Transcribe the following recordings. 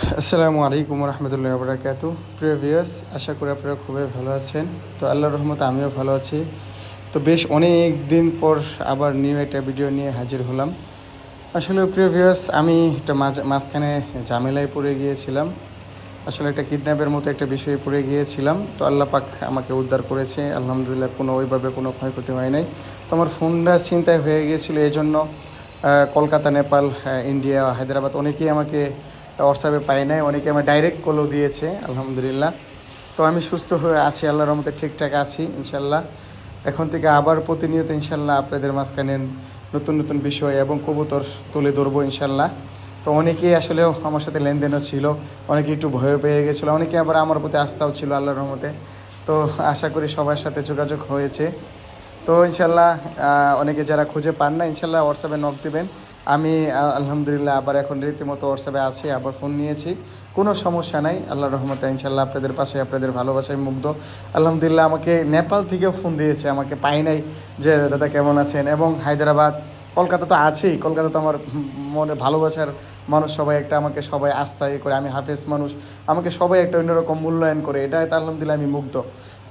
আসসালামু আলাইকুম রহমতুল্লাহ বরকাতু। প্রিয় ভিউয়ার্স, আশা করি আপনারা খুবই ভালো আছেন। তো আল্লাহর রহমতে আমিও ভালো আছি। তো বেশ অনেক দিন পর আবার নিউ একটা ভিডিও নিয়ে হাজির হলাম। আসলে প্রিয় ভিউয়ার্স, আমি একটা মাঝখানে ঝামেলায় পড়ে গিয়েছিলাম। আসলে একটা কিডন্যাপের মতো একটা বিষয়ে পড়ে গিয়েছিলাম। তো আল্লাহ পাক আমাকে উদ্ধার করেছে, আলহামদুলিল্লাহ। ওইভাবে কোনো ক্ষয়ক্ষতি হয় নাই। তো আমার ফোনটা ছিনতাই হয়ে গিয়েছিলো, এই জন্য কলকাতা, নেপাল, ইন্ডিয়া, হায়দ্রাবাদ অনেকেই আমাকে হোয়াটসঅ্যাপে পাই নাই, অনেকে আমার ডাইরেক্ট কলও দিয়েছে, আলহামদুলিল্লাহ। তো আমি সুস্থ হয়ে আছি, আল্লাহর রহমতে ঠিকঠাক আছি ইনশাল্লাহ। এখন থেকে আবার প্রতিনিয়ত ইনশাল্লাহ আপনাদের মাঝখানে নতুন নতুন বিষয় এবং কবুতর তুলে ধরবো ইনশাল্লাহ। তো অনেকেই আসলেও আমার সাথে লেনদেনও ছিল, অনেকে একটু ভয় পেয়ে গেছিলো, অনেকে আবার আমার প্রতি আস্থাও ছিল আল্লাহর রহমতে। তো আশা করি সবার সাথে যোগাযোগ হয়েছে। তো ইনশাল্লাহ অনেকে যারা খুঁজে পান না, ইনশাল্লাহ হোয়াটসঅ্যাপে নক দেবেন। আমি আলহামদুলিল্লাহ আবার এখন রীতিমতো হোয়াটসঅ্যাপে আছি, আবার ফোন নিয়েছি, কোনো সমস্যা নাই আল্লাহর রহমতে। ইনশাল্লাহ আপনাদের পাশে, আপনাদের ভালোবাসায় মুগ্ধ। আলহামদুলিল্লাহ আমাকে নেপাল থেকেও ফোন দিয়েছে, আমাকে পাই নাই, যে দাদা কেমন আছেন। এবং হায়দ্রাবাদ, কলকাতা তো আছেই, কলকাতা তো আমার মনে ভালোবাসার মানুষ, সবাই একটা আমাকে সবাই আস্থা করে, আমি হাফেজ মানুষ, আমাকে সবাই একটা অন্যরকম মূল্যায়ন করে, এটাই তো আলহামদুলিল্লাহ আমি মুগ্ধ।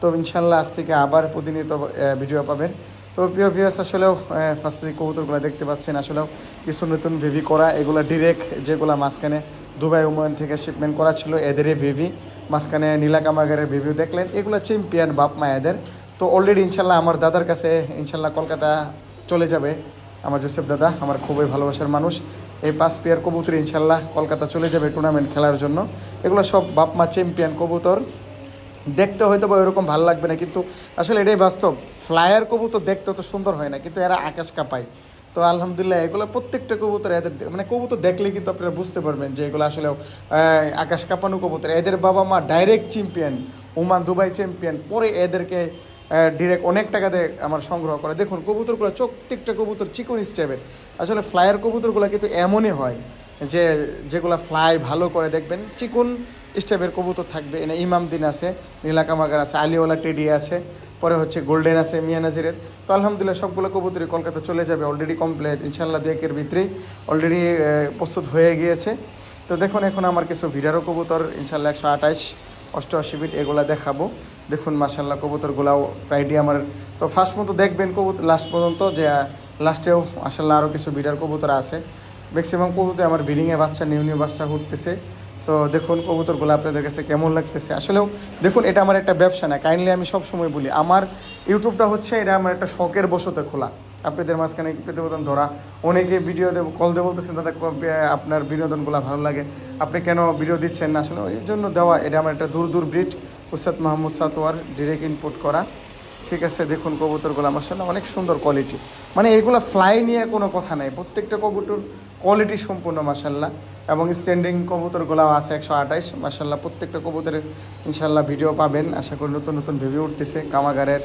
তো ইনশাল্লাহ আজ থেকে আবার প্রতিনিয়ত ভিডিও পাবেন। তো প্রিয় ভিউয়ার্স, আসলেও ফার্স্টে কবুতরগুলো দেখতে পাচ্ছেন, আসলেও কিছু নতুন ভিভি করা, এগুলো ডিরেক্ট যেগুলো মাঝখানে দুবাই ওমান থেকে শিপমেন্ট করা ছিল, এদেরই ভিভি। মাঝখানে নীলাকামাগারের ভিভিও দেখলেন, এগুলো চ্যাম্পিয়ন বাপ মা এদের। তো অলরেডি ইনশাল্লাহ আমার দাদার কাছে ইনশাল্লাহ কলকাতা চলে যাবে। আমার জোসেফ দাদা আমার খুবই ভালোবাসার মানুষ, এই 5 পেয়ার কবুতর ইনশাল্লাহ কলকাতা চলে যাবে টুর্নামেন্ট খেলার জন্য। এগুলো সব বাপ মা চ্যাম্পিয়ন কবুতর। দেখতে হয়তো বা ওইরকম ভালো লাগবে না, কিন্তু আসলে এটাই বাস্তব। ফ্লায়ার কবুতর দেখতে তো সুন্দর হয় না, কিন্তু এরা আকাশ কাঁপায়। তো আলহামদুলিল্লাহ এগুলো প্রত্যেকটা কবুতর, এদের মানে কবুতর দেখলে কিন্তু আপনারা বুঝতে পারবেন যে এগুলো আসলে আকাশ কাঁপানো কবুতর। এদের বাবা মা direct champion, Oman Dubai champion, পরে এদেরকে ডিরেক্ট অনেক টাকা দিয়ে আমার সংগ্রহ করে। দেখুন কবুতরগুলো, প্রত্যেকটা কবুতর চিকন স্টেপের। আসলে ফ্লায়ার কবুতরগুলো কিন্তু এমনই হয় যে যেগুলো ফ্লাই ভালো করে, দেখবেন চিকন স্টেপের কবুতর থাকবে। এনে ইমামদিন আছে, নীলাকামাগার আছে, আলিওয়ালা টেডি আছে, পরে হচ্ছে গোল্ডেন আছে মিয়া নাজিরের। তো আলহামদুলিল্লাহ সবগুলো কবুতরই কলকাতা চলে যাবে, অলরেডি কমপ্লিট ইনশাল্লাহ, 2-1 ভিতরেই অলরেডি প্রস্তুত হয়ে গিয়েছে। তো দেখুন এখন আমার কিছু ভিডারও কবুতর ইনশাল্লাহ 128, 88 ফিট এগুলা দেখাবো। দেখুন মাশাল্লাহ কবুতরগুলাও প্রায়ডি আমার। তো ফার্স্ট মতো দেখবেন কবুতর লাস্ট পর্যন্ত, যে লাস্টেও মাশাল্লাহ আরও কিছু ভিডার কবুতর আছে। ম্যাক্সিমাম কবুতর আমার ব্রিডিংয়ে বাচ্চা, নিউ বাচ্চা উঠতেছে। তো দেখুন কবুতরগুলো আপনাদের কাছে কেমন লাগতেছে। আসলেও দেখুন, এটা আমার একটা ব্যবসা না, কাইন্ডলি আমি সবসময় বলি, আমার ইউটিউবটা হচ্ছে এটা আমার একটা শখের বশতে খোলা, আপনাদের মাঝখানে প্রতিবেদন ধরা। অনেকে ভিডিও কল দিয়ে বলতেছেন দাদা আপনার বিনোদনগুলো ভালো লাগে, আপনি কেন ভিডিও দিচ্ছেন না। আসলে এই জন্য দেওয়া, এটা আমার একটা দূর ব্রিড, উস্তাদ মাহমুদ সাতোয়ার ডিরেক্ট ইনপুট করা। ঠিক আছে, দেখুন কবুতরগুলো মাশাআল্লাহ অনেক সুন্দর কোয়ালিটি, মানে এগুলো ফ্লাই নিয়ে কোনো কথা নাই, প্রত্যেকটা কবুতর কোয়ালিটি সম্পূর্ণ মাশাআল্লাহ। এবং স্ট্যান্ডিং কবুতরগুলোও আছে 128 মাশাআল্লাহ। প্রত্যেকটা কবুতরের ইনশাআল্লাহ ভিডিও পাবেন, আশা করি নতুন নতুন ভেবে উঠতেছে। কামাগারের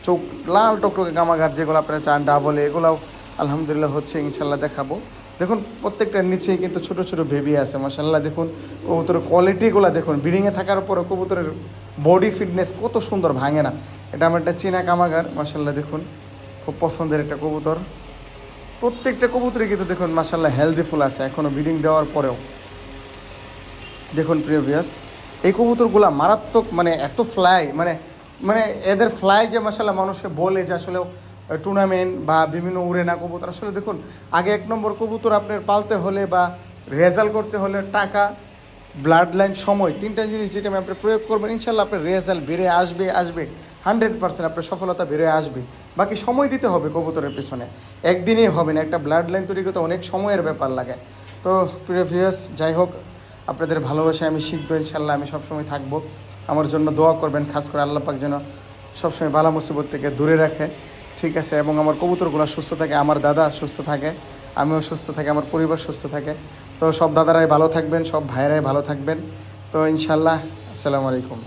চোখ লাল টকটকে কামাগার যেগুলো আপনারা চান ডাবলে, এগুলোও আলহামদুলিল্লাহ হচ্ছে, ইনশাআল্লাহ দেখাবো। দেখুন প্রত্যেকটার নিচেই কিন্তু ছোটো ছোটো বেবি আছে মাশাআল্লাহ। দেখুন কবুতরের কোয়ালিটিগুলো দেখুন, ব্রিডিংয়ে থাকার পরে কবুতরের বডি ফিটনেস কত সুন্দর, ভাঙে না। এটা আমার একটা চীনা কামাগার মাশাআল্লাহ। দেখুন খুব পছন্দের একটা কবুতর। প্রত্যেকটা কবুতরই কিন্তু দেখুন মাশাআল্লাহ হেলদিফুল আছে এখনও ব্রিডিং দেওয়ার পরেও। দেখুন প্রিয় ভিউয়ার্স, এই কবুতরগুলো মারাত্মক, মানে এত ফ্লাই, মানে মানে এদের ফ্লাই যে মাশাআল্লাহ মানুষকে বলে যে আসলে টুর্নামেন্ট বা বিভিন্ন উড়ে না কবুতর। আসলে দেখুন, আগে 1 নম্বর কবুতর আপনার পালতে হলে বা রেজাল্ট করতে হলে টাকা, ব্লাড লাইন, সময়, 3টা জিনিস যেটা আপনি প্রয়োগ করবেন ইনশাল্লাহ আপনার রেজাল্ট বেড়ে আসবে 100%, আপনার সফলতা বেড়ে আসবে। বাকি সময় দিতে হবে কবুতরের পেছনে, একদিনেই হবে না। একটা ব্লাড লাইন তৈরি করতে অনেক সময়ের ব্যাপার লাগে। তো প্রিয় ভিউয়ার্স, যাই হোক, আপনাদের ভালোবাসায় আমি শিখবো ইনশাল্লাহ, আমি সবসময় থাকবো। আমার জন্য দোয়া করবেন, খাস করে আল্লাহ পাক যেন সবসময় বালা মুসিবত থেকে দূরে রাখে। ঠিক আছে, এবং আমার কবুতরগুলো সুস্থ থাকে, আমার দাদা সুস্থ থাকে, আমিও সুস্থ থাকি, আমার পরিবার সুস্থ থাকে। তো সব দাদারাই ভালো থাকবেন, সব ভাইয়েরাই ভালো থাকবেন। তো ইনশাল্লাহ, আসসালামু আলাইকুম।